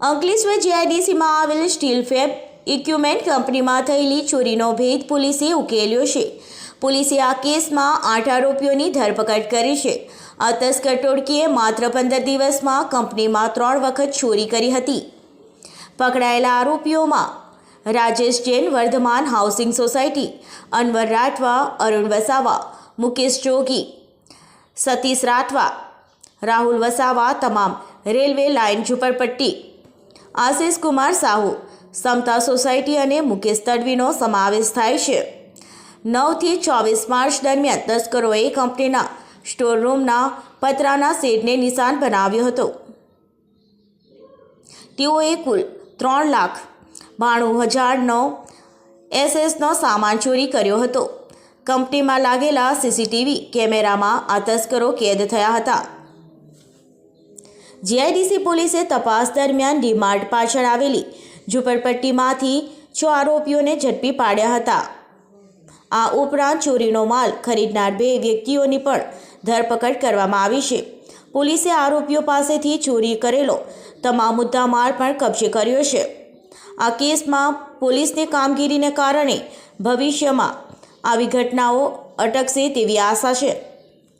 અંકલેશ્વર જીઆઈડીસીમાં આવેલ steel fab equipment કંપનીમાં થયેલી ચોરીનો ભેદ પોલીસે ઉકેલ્યો છે। પોલીસે આ કેસમાં 8 આરોપીઓની ધરપકડ કરી છે। આ તસ્કર ટોળકીએ માત્ર 15 દિવસમાં કંપનીમાં 3 વખત ચોરી કરી હતી। પકડાયેલા આરોપીઓમાં રાજેશ જૈન, વર્ધમાન હાઉસિંગ સોસાયટી, અનવર રાઠવા, અરુણ વસાવા, મુકેશ જોગી, સતીશ રાઠવા, રાહુલ વસાવા તમામ રેલવે લાઇન ઝુંપડપટ્ટી, આશિષ કુમાર સાહુ, સમતા સોસાયટી અને મુકેશ તડવીનો સમાવેશ થાય છે। 9 થી 24 માર્ચ દરમિયાન તસ્કરોએ કંપનીના સ્ટોર રૂમના પતરાના શેડને નિશાન બનાવ્યો હતો। તેઓએ કુલ 3,92,000નો એસએસનો સામાન ચોરી કર્યો હતો। કંપનીમાં લાગેલા સીસીટીવી કેમેરામાં આ તસ્કરો કેદ થયા હતા। જીઆઈડીસી પોલીસે તપાસ દરમિયાન ડીમાર્ટ પાછળ આવેલી ઝુંપડપટ્ટીમાંથી 6 આરોપીઓને ઝડપી પાડ્યા હતા। આ ઉપરાંત ચોરીનો માલ ખરીદનાર 2 વ્યક્તિઓની પણ ધરપકડ કરવામાં આવી છે। પોલીસે આરોપીઓ પાસેથી ચોરી કરેલો તમામ મુદ્દામાલ પણ કબજે કર્યો છે। આ કેસમાં પોલીસની કામગીરીને કારણે ભવિષ્યમાં આવી ઘટનાઓ અટકશે તેવી આશા છે।